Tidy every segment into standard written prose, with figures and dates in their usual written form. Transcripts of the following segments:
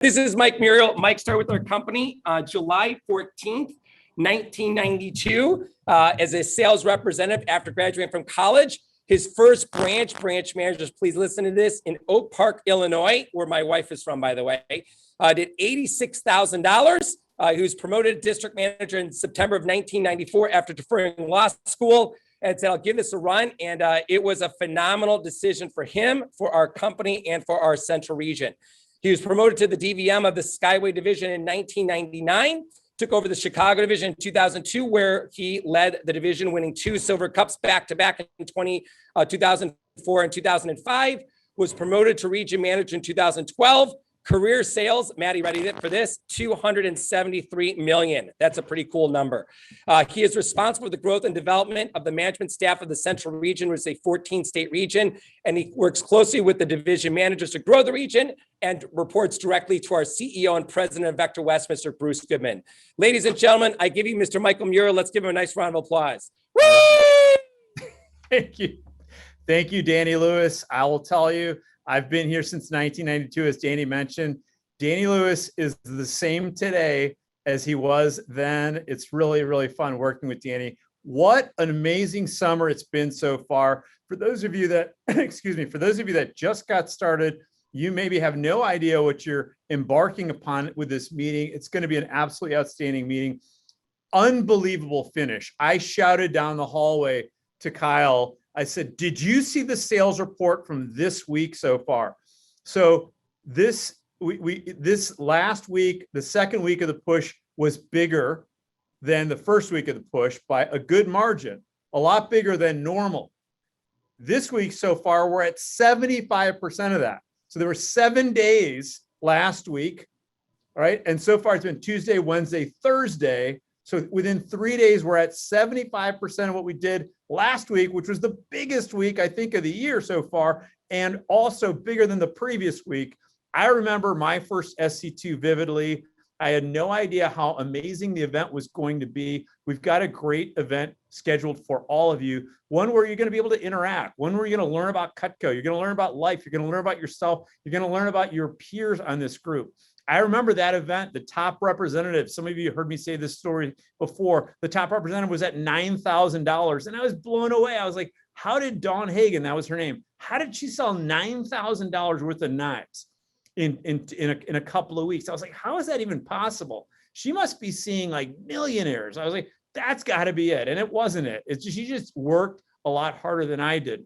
This is Mike Muriel. Mike started with our company on July 14th, 1992, as a sales representative after graduating from college. His first branch managers, please listen to this, in Oak Park, Illinois, where my wife is from, by the way, did $86,000. He was promoted to district manager in September of 1994 after deferring law school, and said, I'll give this a run. And it was a phenomenal decision for him, for our company, and for our central region. He was promoted to the DVM of the Skyway division in 1999, took over the Chicago division in 2002, where he led the division, winning 2 Silver Cups back-to-back in 2004 and 2005, was promoted to region manager in 2012. Career sales, Maddie, ready for this? $273 million. That's a pretty cool number. He is responsible for the growth and development of the management staff of the Central Region, which is a 14-state region, and he works closely with the division managers to grow the region and reports directly to our CEO and president of Vector West, Mr. Bruce Goodman. Ladies and gentlemen, I give you Mr. Michael Muriel. Let's give him a nice round of applause. Woo! Thank you. Thank you, Danny Lewis. I will tell you, I've been here since 1992, as Danny mentioned. Danny Lewis is the same today as he was then. It's really, really fun working with Danny. What an amazing summer it's been so far. For those of you that, for those of you that just got started, you maybe have no idea what you're embarking upon with this meeting. It's going to be an absolutely outstanding meeting. Unbelievable finish. I shouted down the hallway to Kyle. I said, did you see the sales report from this week so far? So this last week, the second week of the push was bigger than the first week of the push by a good margin, a lot bigger than normal. This week so far, we're at 75% of that. So there were 7 days last week, all right? And so far it's been Tuesday, Wednesday, Thursday. So within 3 days, we're at 75% of what we did last week, which was the biggest week, I think, of the year so far, and also bigger than the previous week. I remember my first SC2 vividly. I had no idea how amazing the event was going to be. We've got a great event scheduled for all of you. One where you're going to be able to interact, one where you're going to learn about Cutco, you're going to learn about life, you're going to learn about yourself, you're going to learn about your peers on this group. I remember that event, the top representative, some of you heard me say this story before, the top representative was at $9,000, and I was blown away. I was like, how did Dawn Hagen, that was her name, how did she sell $9,000 worth of knives in a couple of weeks? I was like, how is that even possible? She must be seeing like millionaires. I was like, that's got to be it. And it wasn't it. It's just, she just worked a lot harder than I did.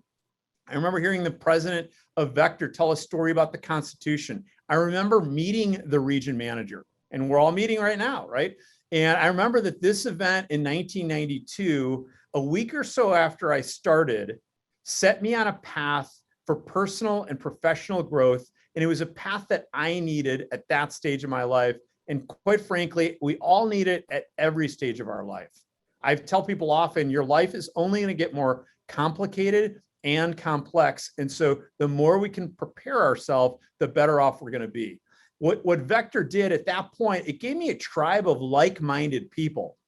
I remember hearing the president of Vector tell a story about the Constitution. I remember meeting the region manager, and we're all meeting right now, right? And I remember that this event in 1992, a week or so after I started, set me on a path for personal and professional growth. And it was a path that I needed at that stage of my life. And quite frankly, we all need it at every stage of our life. I tell people often, your life is only going to get more complicated and complex. And so the more we can prepare ourselves, the better off we're going to be. What Vector did at that point, it gave me a tribe of like-minded people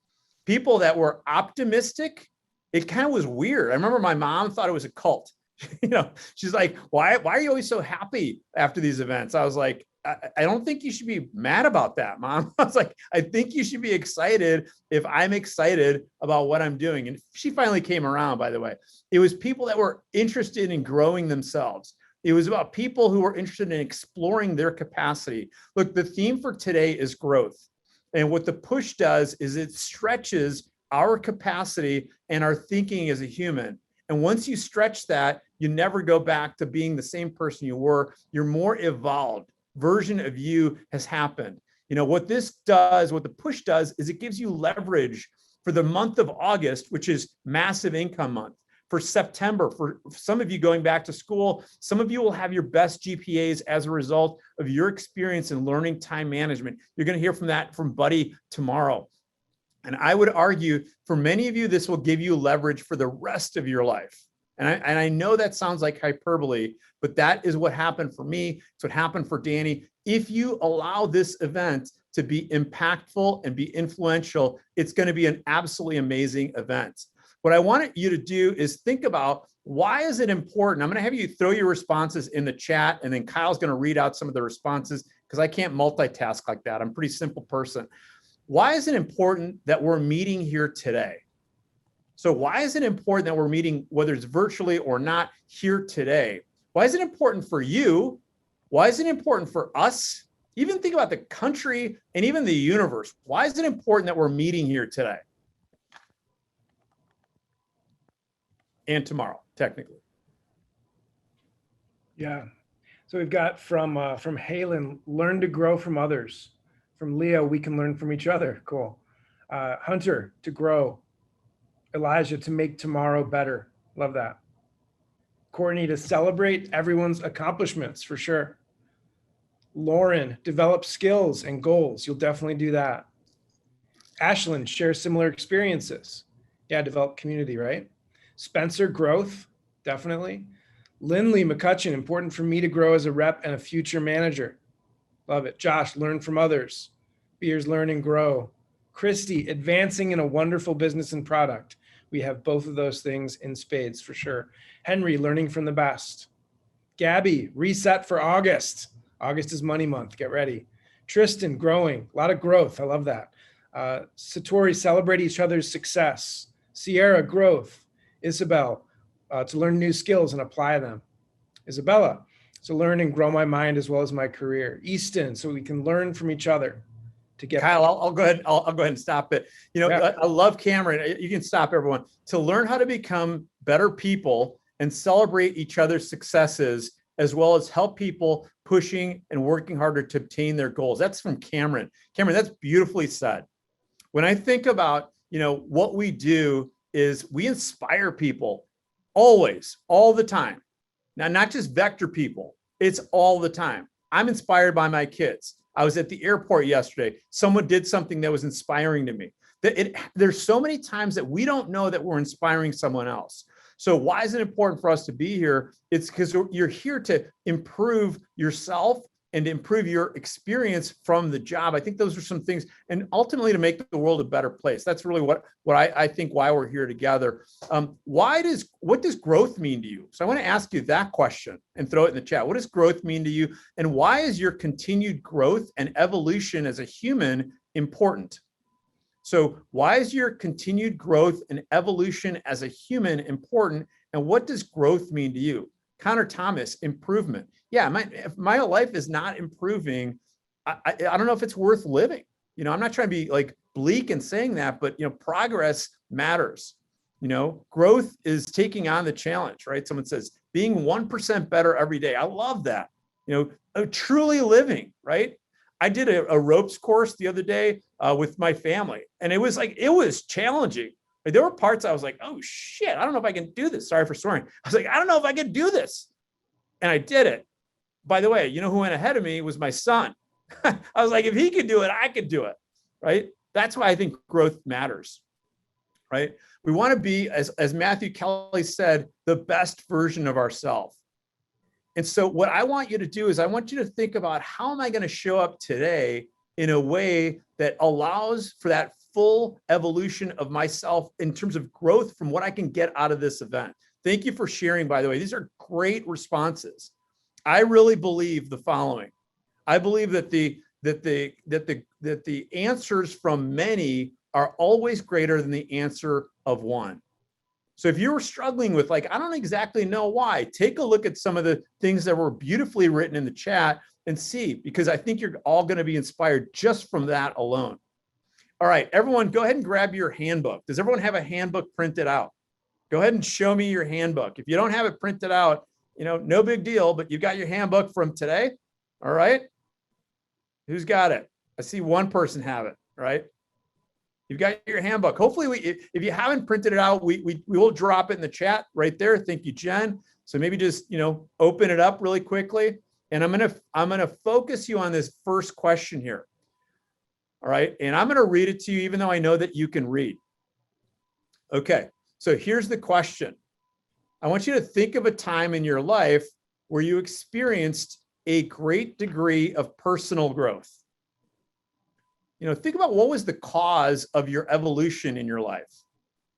that were optimistic. It kind of was weird. I remember my mom thought it was a cult. She's like, why are you always so happy after these events? I was like, I don't think you should be mad about that, Mom. I was like, I think you should be excited if I'm excited about what I'm doing. And she finally came around, by the way. It was people that were interested in growing themselves. It was about people who were interested in exploring their capacity. Look, the theme for today is growth. And what the push does is it stretches our capacity and our thinking as a human. And once you stretch that, you never go back to being the same person you were. You're more evolved. Version of you has happened. What this does, what the push does, is it gives you leverage for the month of August, which is massive income month. For September, for some of you going back to school, some of you will have your best GPAs as a result of your experience in learning time management. You're going to hear from that from Buddy tomorrow. And I would argue for many of you, this will give you leverage for the rest of your life. And I know that sounds like hyperbole, but that is what happened for me. It's what happened for Danny. If you allow this event to be impactful and be influential, it's going to be an absolutely amazing event. What I want you to do is think about, why is it important? I'm going to have you throw your responses in the chat, and then Kyle's going to read out some of the responses because I can't multitask like that. I'm a pretty simple person. Why is it important that we're meeting here today? So why is it important that we're meeting, whether it's virtually or not, here today? Why is it important for you? Why is it important for us? Even think about the country and even the universe. Why is it important that we're meeting here today? And tomorrow, technically. Yeah. So we've got from Halen, learn to grow from others. From Leo, we can learn from each other. Cool. Hunter, to grow. Elijah, to make tomorrow better. Love that. Courtney, to celebrate everyone's accomplishments, for sure. Lauren, develop skills and goals. You'll definitely do that. Ashlyn, share similar experiences. Yeah, develop community, right? Spencer, growth, definitely. Lindley McCutcheon, important for me to grow as a rep and a future manager. Love it. Josh, learn from others. Beers, learn and grow. Christy, advancing in a wonderful business and product. We have both of those things in spades for sure. Henry, learning from the best. Gabby, reset for August. August is money month. Get ready. Tristan, growing. A lot of growth. I love that. Satori, celebrate each other's success. Sierra, growth. Isabel, to learn new skills and apply them. Isabella, to learn and grow my mind as well as my career. Easton, so we can learn from each other to get. Kyle, I'll go ahead. I'll go ahead and stop it. You know, Yeah. I love Cameron. You can stop everyone. To learn how to become better people and celebrate each other's successes, as well as help people pushing and working harder to obtain their goals. That's from Cameron. Cameron, that's beautifully said. When I think about, you know, what we do is we inspire people always, all the time. Now, not just vector people, it's all the time. I'm inspired by my kids. I was at the airport yesterday. Someone did something that was inspiring to me. There's so many times that we don't know that we're inspiring someone else. So why is it important for us to be here? It's because you're here to improve yourself and improve your experience from the job. I think those are some things, and ultimately to make the world a better place. That's really what I think why we're here together. What does growth mean to you? So I want to ask you that question and throw it in the chat. What does growth mean to you? And why is your continued growth and evolution as a human important? So why is your continued growth and evolution as a human important? And what does growth mean to you? Connor Thomas, improvement. Yeah, if my life is not improving, I don't know if it's worth living. You know, I'm not trying to be like bleak in saying that, but, you know, progress matters. You know, growth is taking on the challenge, right? Someone says being 1% better every day. I love that. You know, truly living, right? I did a ropes course the other day with my family, and it was challenging. Like, there were parts I was like, oh shit, I don't know if I can do this. Sorry for swearing. I was like, I don't know if I can do this. And I did it. By the way, you know who went ahead of me was my son. I was like, if he could do it, I could do it, right? That's why I think growth matters, right? We want to be, as Matthew Kelly said, the best version of ourselves. And so what I want you to do is I want you to think about, how am I going to show up today in a way that allows for that full evolution of myself in terms of growth from what I can get out of this event. Thank you for sharing, by the way. These are great responses. I really believe the following. I believe that the answers from many are always greater than the answer of one. So if you're struggling with, like, I don't exactly know why, take a look at some of the things that were beautifully written in the chat and see, because I think you're all going to be inspired just from that alone. All right, everyone, go ahead and grab your handbook. Does everyone have a handbook printed out? Go ahead and show me your handbook. If you don't have it printed out, you know, no big deal, but you got your handbook from today. All right. Who's got it? I see one person have it, right? You've got your handbook. Hopefully, if you haven't printed it out, we will drop it in the chat right there. Thank you, Jen. So maybe just, you know, open it up really quickly. And I'm gonna focus you on this first question here. All right. And I'm going to read it to you, even though I know that you can read. Okay. So here's the question. I want you to think of a time in your life where you experienced a great degree of personal growth. You know, think about, what was the cause of your evolution in your life?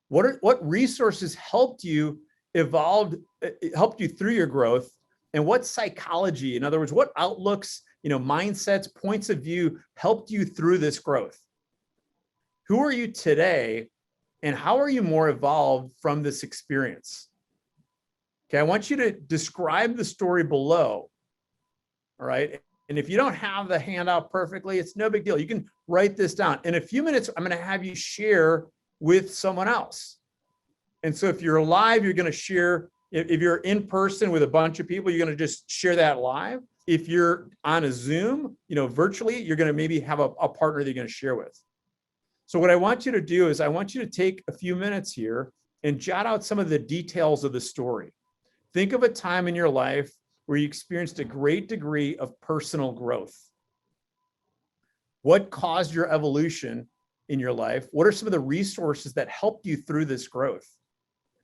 What resources helped you evolve, helped you through your growth? And what psychology, in other words, what outlooks mindsets, points of view helped you through this growth? Who are you today, and how are you more evolved from this experience? Okay, I want you to describe the story below. All right. And if you don't have the handout perfectly, it's no big deal. You can write this down. In a few minutes, I'm going to have you share with someone else. And so if you're live, you're going to share. If you're in person with a bunch of people, you're going to just share that live. If you're on a Zoom, virtually, you're going to maybe have a partner that you're going to share with. So what I want you to do is I want you to take a few minutes here and jot out some of the details of the story. Think of a time in your life where you experienced a great degree of personal growth. What caused your evolution in your life? What are some of the resources that helped you through this growth?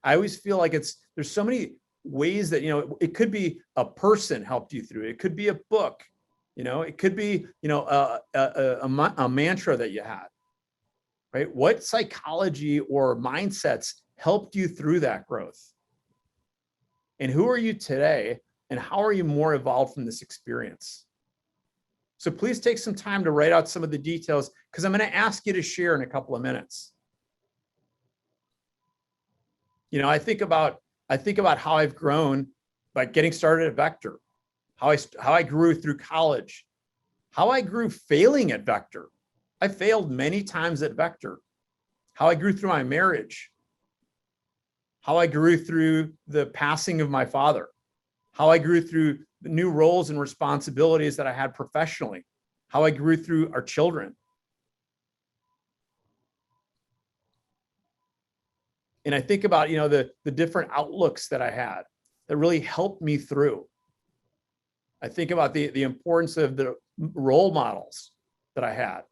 I always feel like there's so many ways that, it could be a person helped you through it. It could be a book, it could be, a mantra that you had, right? What psychology or mindsets helped you through that growth? And who are you today? And how are you more evolved from this experience? So please take some time to write out some of the details, because I'm going to ask you to share in a couple of minutes. I think about how I've grown by getting started at Vector, how I grew through college, how I grew failing at Vector. I failed many times at Vector. How I grew through my marriage, how I grew through the passing of my father, how I grew through the new roles and responsibilities that I had professionally, how I grew through our children. And I think about, the different outlooks that I had that really helped me through. I think about the importance of the role models that I had.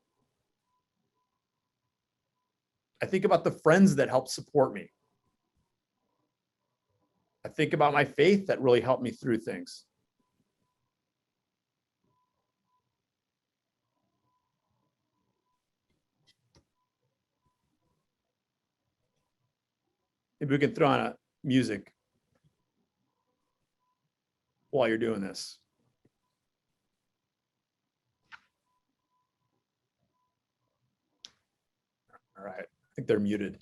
I think about the friends that helped support me. I think about my faith that really helped me through things. Maybe we can throw on a music while you're doing this. All right, I think they're muted.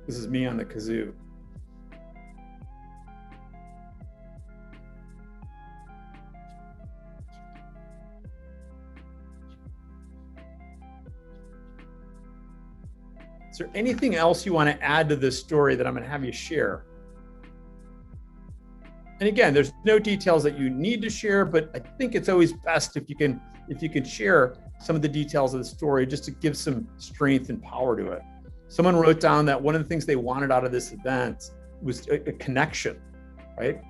This is me on the kazoo. Is there anything else you want to add to this story that I'm going to have you share? And again, there's no details that you need to share, but I think it's always best if you can share some of the details of the story just to give some strength and power to it. Someone wrote down that one of the things they wanted out of this event was a connection, right?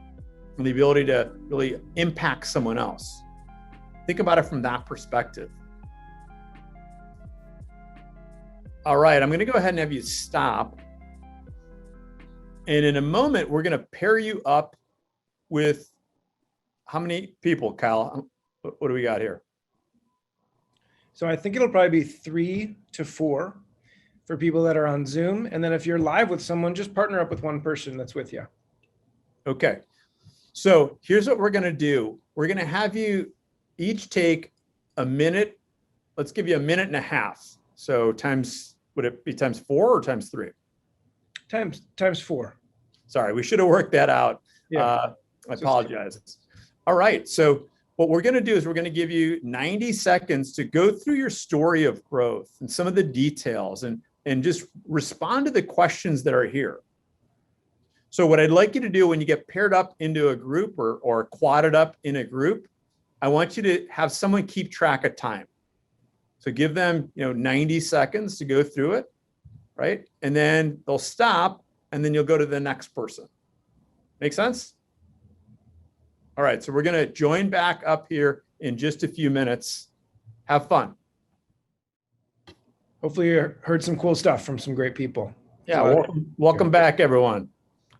And the ability to really impact someone else. Think about it from that perspective. All right, I'm going to go ahead and have you stop. And in a moment, we're going to pair you up with how many people, Kyle? What do we got here? So I think it'll probably be 3 to 4 for people that are on Zoom. And then if you're live with someone, just partner up with one person that's with you. Okay. So here's what we're going to do. We're going to have you each take a minute. Let's give you a minute and a half. So would it be times 4 or times 3? Times 4. Sorry, we should have worked that out. Yeah. I apologize. All right. So what we're going to do is we're going to give you 90 seconds to go through your story of growth and some of the details and just respond to the questions that are here. So what I'd like you to do when you get paired up into a group or quadded up in a group, I want you to have someone keep track of time. So give them, 90 seconds to go through it, right? And then they'll stop and then you'll go to the next person. Make sense? All right, so we're going to join back up here in just a few minutes. Have fun. Hopefully you heard some cool stuff from some great people. Yeah, welcome back, everyone.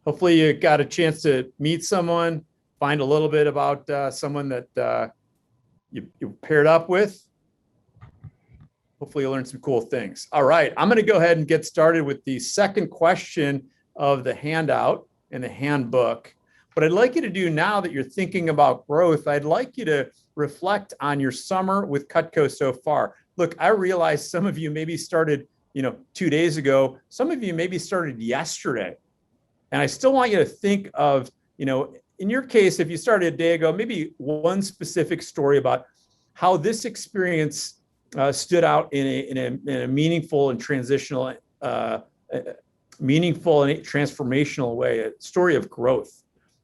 Hopefully you got a chance to meet someone, find a little bit about someone that you paired up with. Hopefully you learned some cool things. All right, I'm going to go ahead and get started with the second question of the handout and the handbook. What I'd like you to do now that you're thinking about growth, I'd like you to reflect on your summer with Cutco so far. Look, I realize some of you maybe started, 2 days ago. Some of you maybe started yesterday. And I still want you to think of, in your case, if you started a day ago, maybe one specific story about how this experience stood out in a meaningful and transitional, meaningful and transformational way, a story of growth,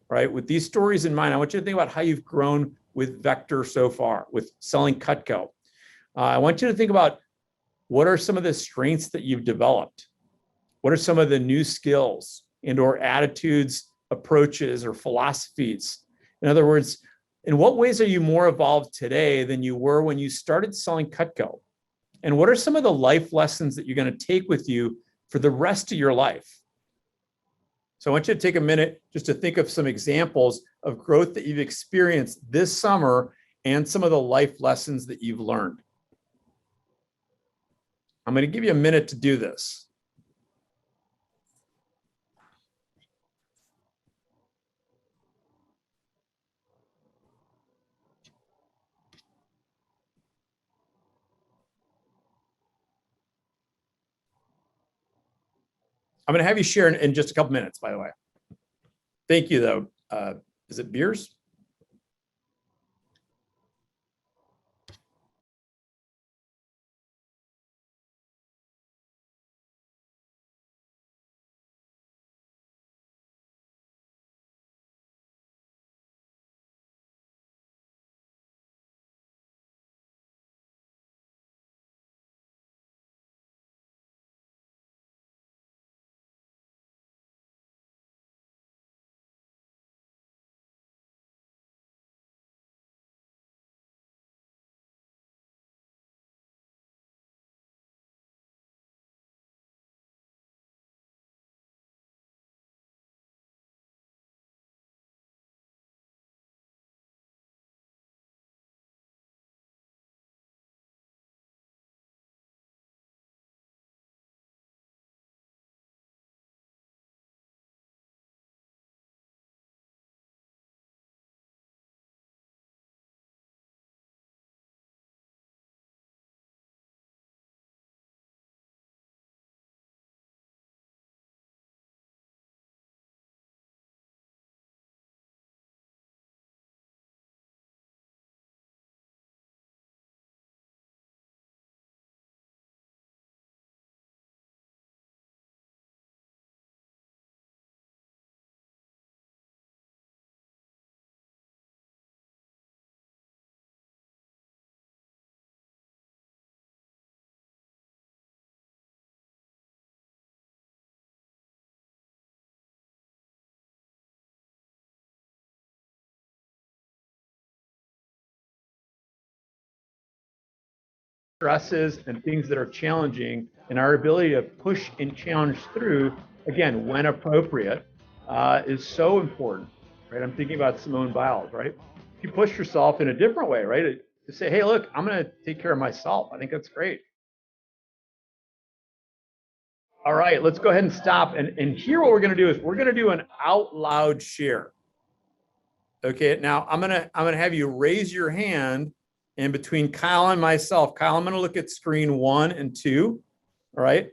right? With these stories in mind, I want you to think about how you've grown with Vector so far, with selling Cutco. I want you to think about what are some of the strengths that you've developed? What are some of the new skills and or attitudes, approaches, or philosophies? In other words, in what ways are you more evolved today than you were when you started selling Cutco? And what are some of the life lessons that you're going to take with you for the rest of your life? So I want you to take a minute just to think of some examples of growth that you've experienced this summer and some of the life lessons that you've learned. I'm going to give you a minute to do this. I'm going to have you share in just a couple minutes, by the way. Thank you, though. Is it beers? Stresses and things that are challenging, and our ability to push and challenge through, again, when appropriate, is so important, right? I'm thinking about Simone Biles, right? If you push yourself in a different way, right? To say, hey, look, I'm going to take care of myself. I think that's great. All right, let's go ahead and stop. And here what we're going to do is we're going to do an out loud share. Okay, now I'm gonna have you raise your hand, and between Kyle and myself, Kyle, I'm gonna look at screen 1 and 2. All right.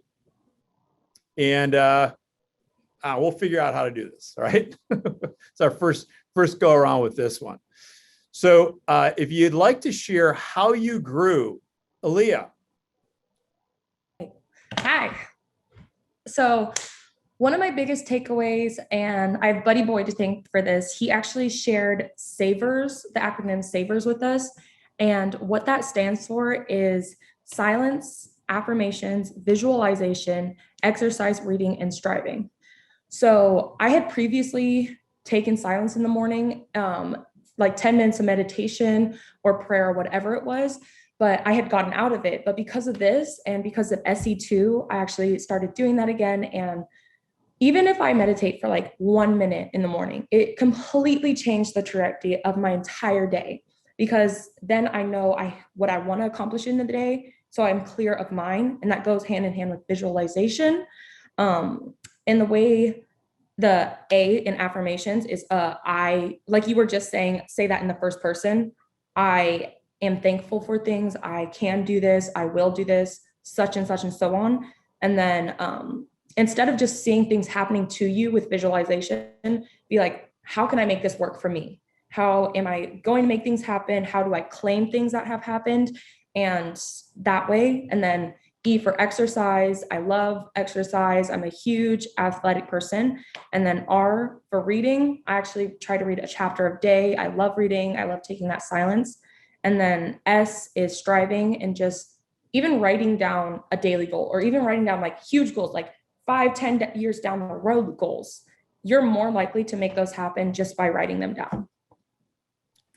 And we'll figure out how to do this. All right. It's our first go around with this one. So if you'd like to share how you grew, Aaliyah. Hi. So one of my biggest takeaways, and I have Buddy Boy to thank for this, he actually shared SAVERS, the acronym SAVERS, with us. And what that stands for is silence, affirmations, visualization, exercise, reading, and striving. So I had previously taken silence in the morning, like 10 minutes of meditation or prayer or whatever it was. but I had gotten out of it. But because of this and because of SE2, I actually started doing that again. And even if I meditate for like 1 minute in the morning, it completely changed the trajectory of my entire day, because then I know what I want to accomplish in the day. So I'm clear of mine, and that goes hand in hand with visualization. And the way the A in affirmations is I, like you were just saying, say that in the first person. I am thankful for things. I can do this. I will do this, such and such and so on. And then instead of just seeing things happening to you with visualization, be like, how can I make this work for me? How am I going to make things happen? How do I claim things that have happened? And that way, and then E for exercise. I love exercise. I'm a huge athletic person. And then R for reading. I actually try to read a chapter a day. I love reading. I love taking that silence. And then S is striving, and just even writing down a daily goal, or even writing down like huge goals, like 5-10 years down the road goals. You're more likely to make those happen just by writing them down.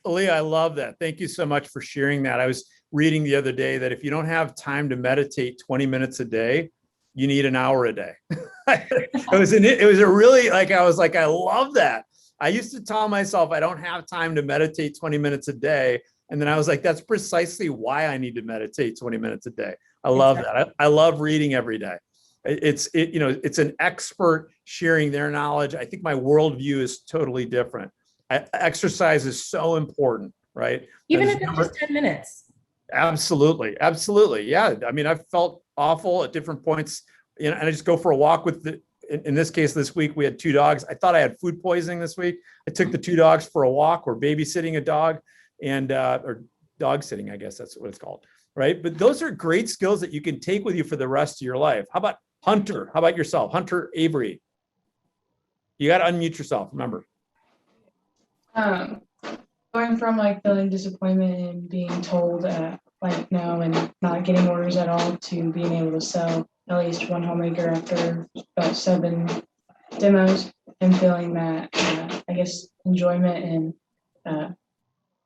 Aaliyah, I love that. Thank you so much for sharing that. I was reading the other day that if you don't have time to meditate 20 minutes a day, you need an hour a day. It was a really, I was like, I love that. I used to tell myself I don't have time to meditate 20 minutes a day. And then I was like, that's precisely why I need to meditate 20 minutes a day. I love that. I love reading every day. It's an expert sharing their knowledge. I think my worldview is totally different. Exercise is so important, right? Even if it's just 10 minutes. Absolutely. Absolutely. Yeah. I mean, I've felt awful at different points, and I just go for a walk with in this case, this week, we had 2 dogs. I thought I had food poisoning this week. I took the 2 dogs for a walk. We're babysitting a dog, or dog sitting, I guess that's what it's called. Right. But those are great skills that you can take with you for the rest of your life. How about Hunter? How about yourself? Hunter Avery. You got to unmute yourself. Remember. Going from like feeling disappointment and being told like no and not getting orders at all, to being able to sell at least 1 homemaker after about 7 demos, and feeling that I guess enjoyment, and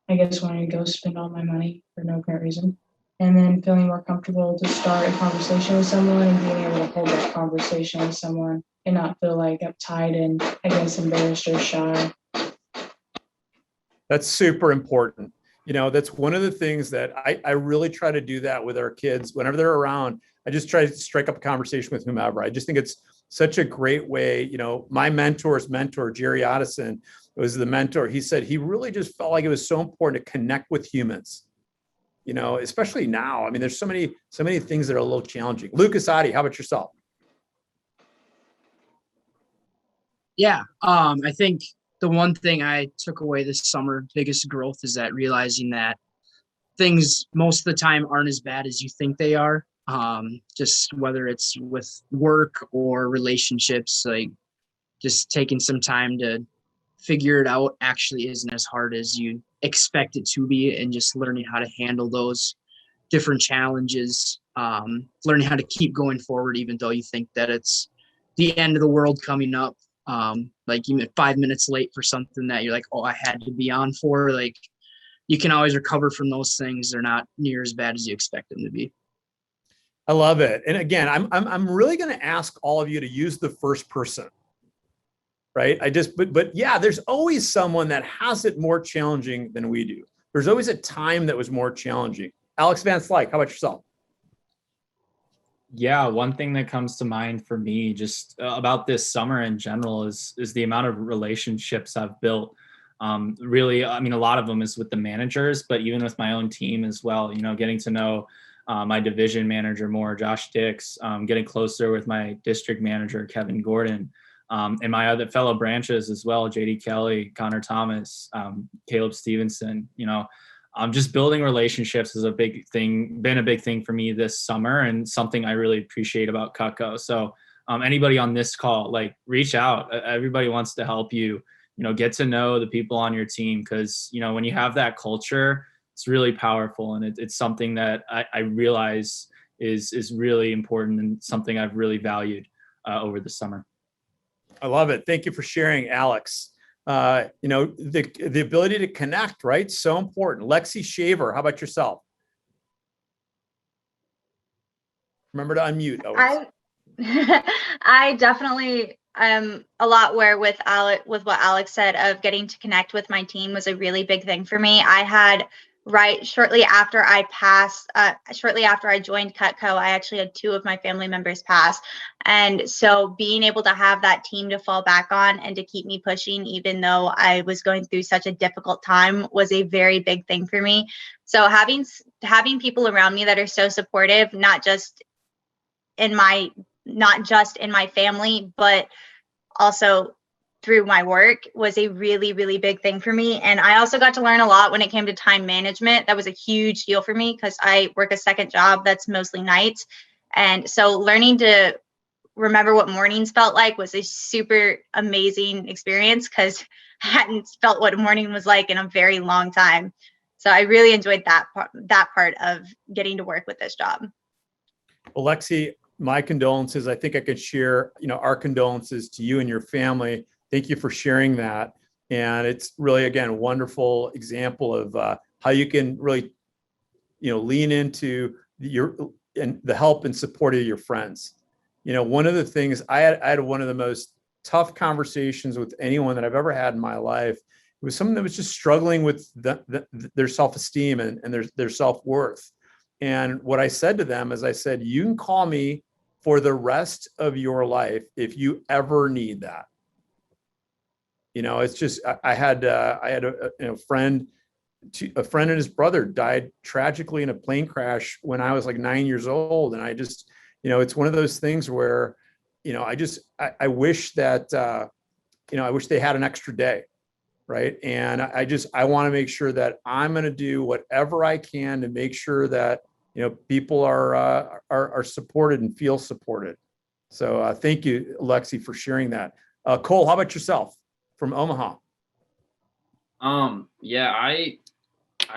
I guess wanting to go spend all my money for no apparent reason, and then feeling more comfortable to start a conversation with someone and being able to hold that conversation with someone and not feel like uptight and I guess embarrassed or shy. That's super important. That's one of the things that I really try to do that with our kids. Whenever they're around, I just try to strike up a conversation with whomever. I just think it's such a great way. My mentor's mentor, Jerry Otteson, was the mentor. He said he really just felt like it was so important to connect with humans, especially now. I mean, there's so many things that are a little challenging. Lucas Adi, how about yourself? Yeah, I think the one thing I took away this summer, biggest growth, is that realizing that things most of the time aren't as bad as you think they are. Just whether it's with work or relationships, like just taking some time to figure it out actually isn't as hard as you expect it to be, and just learning how to handle those different challenges, learning how to keep going forward, even though you think that it's the end of the world coming up. Like even 5 minutes late for something that you're like, oh, I had to be on for, like, you can always recover from those things. They're not near as bad as you expect them to be. I love it. And again, I'm really going to ask all of you to use the first person, right? But yeah, there's always someone that has it more challenging than we do. There's always a time that was more challenging. Alex Van Slyke, how about yourself? Yeah, one thing that comes to mind for me just about this summer in general is the amount of relationships I've built. Really, I mean, a lot of them is with the managers, but even with my own team as well, getting to know my division manager more, Josh Dix, getting closer with my district manager, Kevin Gordon, and my other fellow branches as well, JD Kelly, Connor Thomas, Caleb Stevenson. Just building relationships is been a big thing for me this summer, and something I really appreciate about Cutco. So anybody on this call, like, reach out. Everybody wants to help you, get to know the people on your team. Cause when you have that culture, it's really powerful. And it's something that I realize is really important, and something I've really valued over the summer. I love it. Thank you for sharing, Alex. The ability to connect, right? So important. Lexi Shaver, how about yourself? Remember to unmute always. I definitely am a lot where with with what Alex said of getting to connect with my team was a really big thing for me. I had shortly after I joined Cutco, I actually had 2 of my family members pass. And so being able to have that team to fall back on and to keep me pushing, even though I was going through such a difficult time, was a very big thing for me. So having people around me that are so supportive, not just in my family, but also through my work, was a really, really big thing for me. And I also got to learn a lot when it came to time management. That was a huge deal for me because I work a second job that's mostly nights. And so learning to remember what mornings felt like was a super amazing experience because I hadn't felt what a morning was like in a very long time. So I really enjoyed that part of getting to work with this job. Well, Lexi, my condolences. I think I could share, our condolences to you and your family. Thank you for sharing that. And it's really, again, a wonderful example of how you can really, lean into the help and support of your friends. One of the things I had one of the most tough conversations with anyone that I've ever had in my life. It was someone that was just struggling with their self-esteem and their self-worth. And what I said to them is I said, you can call me for the rest of your life if you ever need that. It's just, I had a friend and his brother died tragically in a plane crash when I was like 9 years old. And I just, it's one of those things where, I wish that, I wish they had an extra day. Right. And I want to make sure that I'm going to do whatever I can to make sure that, people are supported and feel supported. So thank you, Lexi, for sharing that. Cole, how about yourself from Omaha? Yeah, I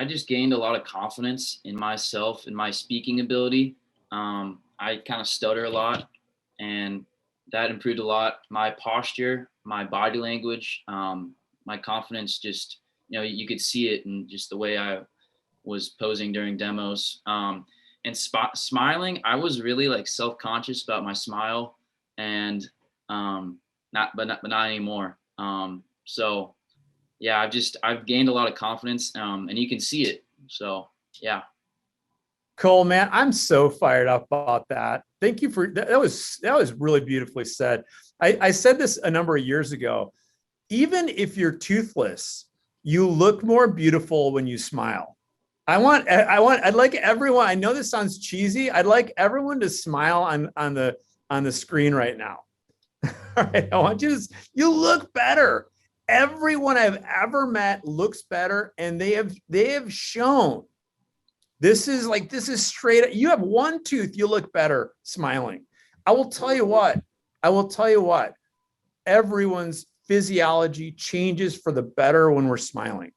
just gained a lot of confidence in myself and my speaking ability. I kind of stutter a lot, and that improved a lot. My posture, my body language, my confidence, just, you could see it in just the way I was posing during demos. And smiling, I was really like self-conscious about my smile, and not anymore. So yeah, I've gained a lot of confidence, and you can see it. So yeah. Cole, man, I'm so fired up about that. Thank you for that. Was really beautifully said. I said this a number of years ago. Even if you're toothless, you look more beautiful when you smile. I'd like everyone, I know this sounds cheesy. I'd like everyone to smile on the screen right now. All right. I want you look better. Everyone I've ever met looks better, and they have shown this is straight up. You have one tooth, you look better smiling. I will tell you what, everyone's physiology changes for the better when we're smiling.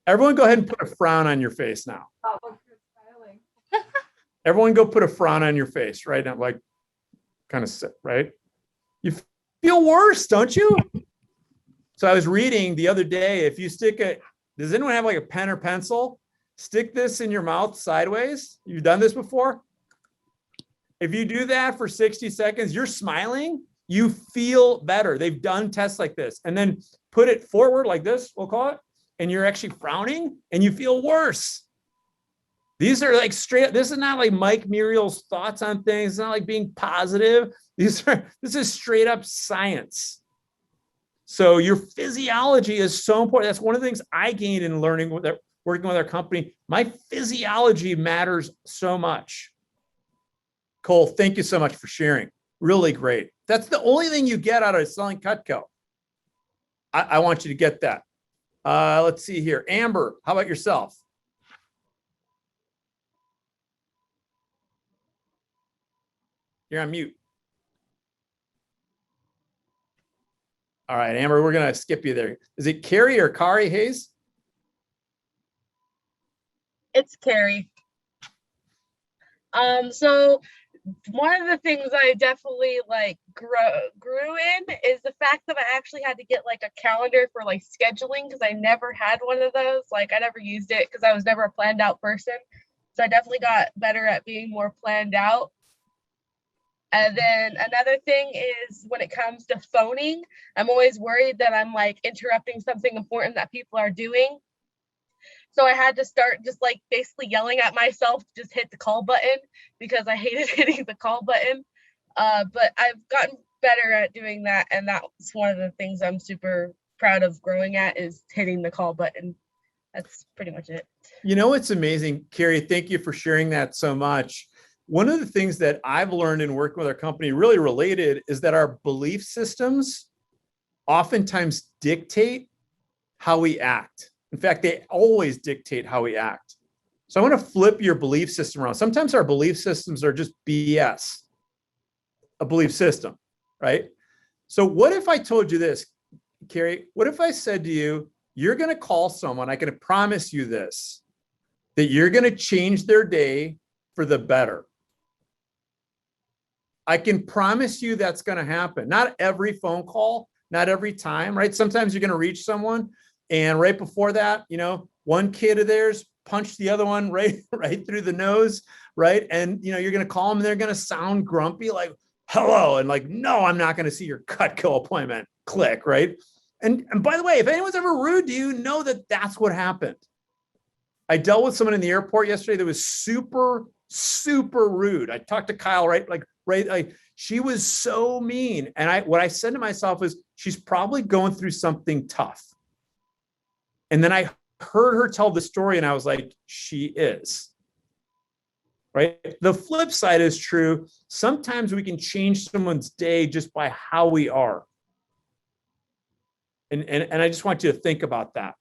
Everyone go ahead and put a frown on your face now. Everyone go put a frown on your face right now, like kind of sit, right? You feel worse, don't you? So I was reading the other day, if you does anyone have like a pen or pencil? Stick this in your mouth sideways. You've done this before? If you do that for 60 seconds, you're smiling, you feel better. They've done tests like this. And then put it forward like this, we'll call it, and you're actually frowning and you feel worse. These are like straight, this is not like Mike Muriel's thoughts on things. It's not like being positive. This is straight up science. So your physiology is so important. That's one of the things I gained in learning working with our company. My physiology matters so much. Cole, thank you so much for sharing. Really great. That's the only thing you get out of selling Cutco. I want you to get that. Let's see here. Amber, how about yourself? You're on mute. All right, Amber, we're going to skip you there. Is it Carrie or Kari Hayes? It's Carrie. So one of the things I definitely like grew in is the fact that I actually had to get like a calendar for like scheduling, because I never had one of those. Like I never used it because I was never a planned out person. So I definitely got better at being more planned out. And then another thing is when it comes to phoning, I'm always worried that I'm like interrupting something important that people are doing. So I had to start just like basically yelling at myself to just hit the call button because I hated hitting the call button. But I've gotten better at doing that. And that's one of the things I'm super proud of growing at is hitting the call button. That's pretty much it. You know, it's amazing, Carrie. Thank you for sharing that so much. One of the things that I've learned in working with our company, really related, is that our belief systems oftentimes dictate how we act. In fact, they always dictate how we act. So I want to flip your belief system around. Sometimes our belief systems are just BS, a belief system, right? So what if I told you this, Carrie? What if I said to you, you're going to call someone, I can promise you this, that you're going to change their day for the better. I can promise you that's going to happen. Not every phone call, not every time, right? Sometimes you're going to reach someone and right before that, you know, one kid of theirs punched the other one right through the nose, right? And, you know, you're going to call them and they're going to sound grumpy, like, hello. And like, no, I'm not going to see your Cutco appointment. Click, right? And by the way, if anyone's ever rude to you, know that that's what happened. I dealt with someone in the airport yesterday that was super, super rude. I talked to Kyle, like she was so mean. And what I said to myself is, she's probably going through something tough. And then I heard her tell the story and I was like, she is. Right? The flip side is true. Sometimes we can change someone's day just by how we are. And I just want you to think about that.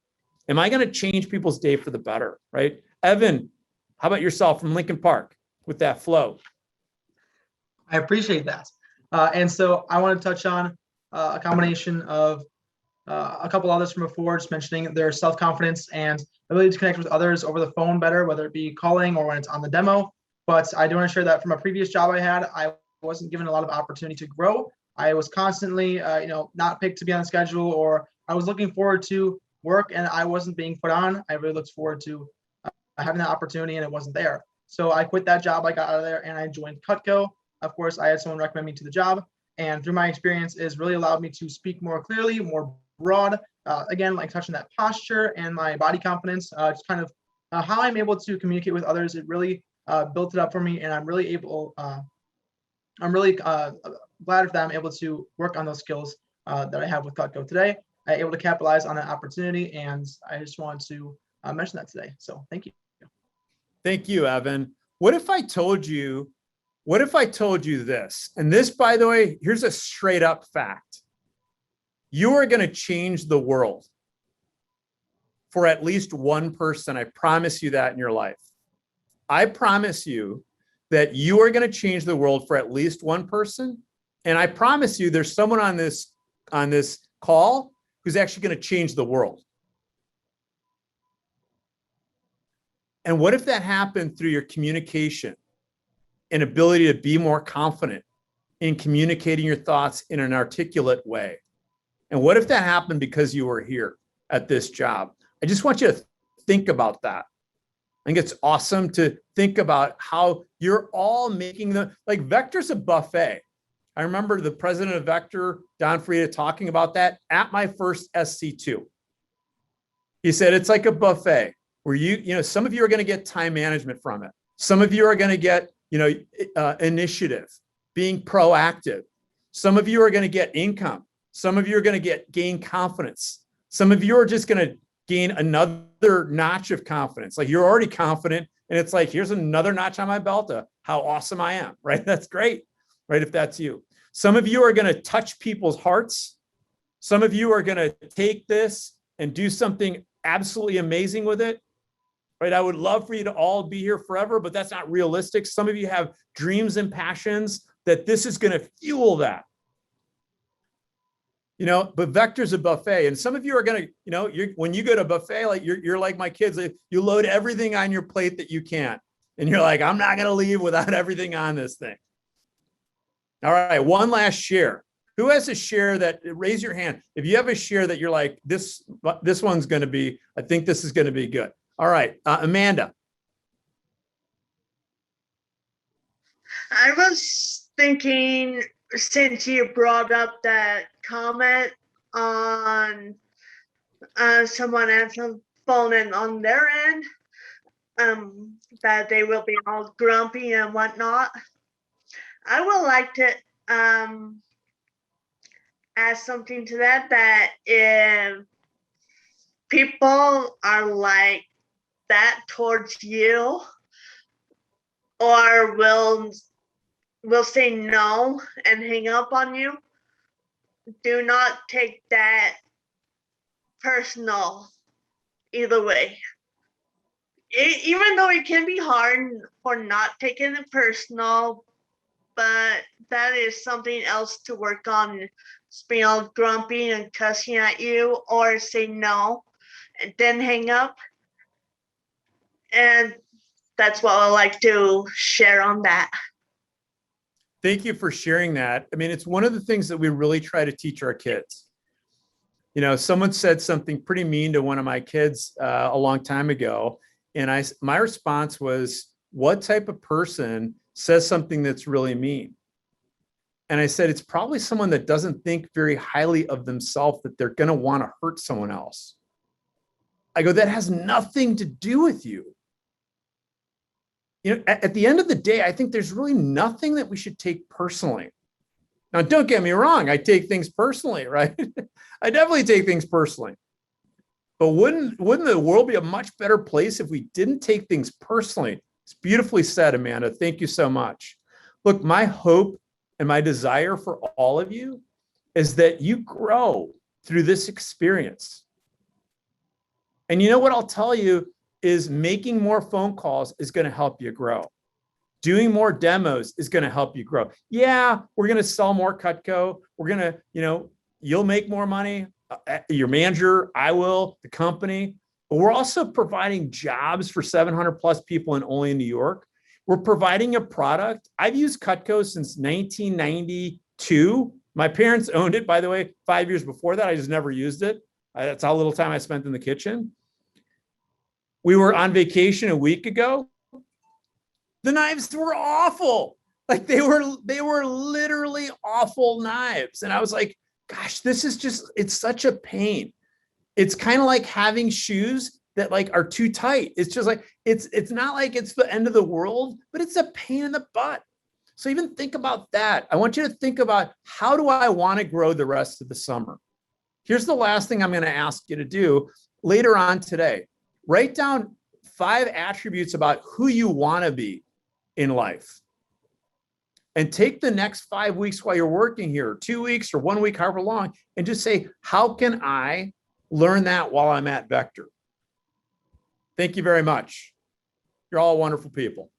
Am I going to change people's day for the better? Right? Evan, how about yourself from Lincoln Park with that flow? I appreciate that. And so I want to touch on a combination of a couple others from before, just mentioning their self-confidence and ability to connect with others over the phone better, whether it be calling or when it's on the demo. But I do want to share that from a previous job I had, I wasn't given a lot of opportunity to grow. I was constantly, not picked to be on the schedule, or I was looking forward to work and I wasn't being put on. I really looked forward to having that opportunity and it wasn't there. So I quit that job, I got out of there and I joined Cutco. Of course, I had someone recommend me to the job, and through my experience, it's really allowed me to speak more clearly, more broad. Again, like touching that posture and my body confidence, just kind of how I'm able to communicate with others. It really built it up for me, and I'm really glad that I'm able to work on those skills that I have with Cutco today. I'm able to capitalize on that opportunity, and I just want to mention that today. So thank you. Thank you, Evan. What if I told you this? And this, by the way, here's a straight up fact. You are going to change the world for at least one person. I promise you that in your life. I promise you that you are going to change the world for at least one person. And I promise you there's someone on this call who's actually going to change the world. And what if that happened through your communication and ability to be more confident in communicating your thoughts in an articulate way? And what if that happened because you were here at this job? I just want you to think about that. I think it's awesome to think about how you're all making Vector's a buffet. I remember the president of Vector, Don Frieda, talking about that at my first SC2. He said, it's like a buffet where some of you are going to get time management from it. Some of you are going to get, initiative, being proactive. Some of you are going to get income. Some of you are going to gain confidence. Some of you are just going to gain another notch of confidence. Like you're already confident and it's like, here's another notch on my belt of how awesome I am, right? That's great, right? If that's you. Some of you are going to touch people's hearts. Some of you are going to take this and do something absolutely amazing with it, right? I would love for you to all be here forever, but that's not realistic. Some of you have dreams and passions that this is going to fuel that. But Vector's a buffet, and some of you are going to, when you go to a buffet, like you're like my kids, you load everything on your plate that you can, and you're like, I'm not going to leave without everything on this thing. All right, one last share. Who has a share that? Raise your hand if you have a share that you're like, this one's going to be. I think this is going to be good. All right, Amanda. I was thinking, since you brought up that comment on someone answering phone and on their end, that they will be all grumpy and whatnot. I would like to add something to that, that if people are like that towards you, or will say no and hang up on you, do not take that personal either way. Even though it can be hard for not taking it personal, but that is something else to work on. Just being all grumpy and cussing at you, or say no and then hang up. And that's what I like to share on that. Thank you for sharing that. I mean, it's one of the things that we really try to teach our kids. You know, someone said something pretty mean to one of my kids a long time ago. And my response was, what type of person says something that's really mean? And I said, it's probably someone that doesn't think very highly of themselves, that they're going to want to hurt someone else. I go, that has nothing to do with you. You know, at the end of the day, I think there's really nothing that we should take personally. Now, don't get me wrong. I take things personally, right? I definitely take things personally. But wouldn't the world be a much better place if we didn't take things personally? It's beautifully said, Amanda. Thank you so much. Look, my hope and my desire for all of you is that you grow through this experience. And you know what I'll tell you is, making more phone calls is going to help you grow. Doing more demos is going to help you grow. Yeah, we're going to sell more Cutco. We're going to, you'll make more money. Your manager, I will, the company. But we're also providing jobs for 700 plus people only in New York. We're providing a product. I've used Cutco since 1992. My parents owned it, by the way, 5 years before that. I just never used it. That's how little time I spent in the kitchen. We were on vacation a week ago. The knives were awful. Like they were literally awful knives. And I was like, gosh, this is just, it's such a pain. It's kind of like having shoes that like are too tight. It's just like, it's not like it's the end of the world, but it's a pain in the butt. So even think about that. I want you to think about, how do I want to grow the rest of the summer? Here's the last thing I'm going to ask you to do later on today. Write down 5 attributes about who you want to be in life. And take the next 5 weeks while you're working here, 2 weeks or 1 week, however long, and just say, how can I learn that while I'm at Vector? Thank you very much. You're all wonderful people.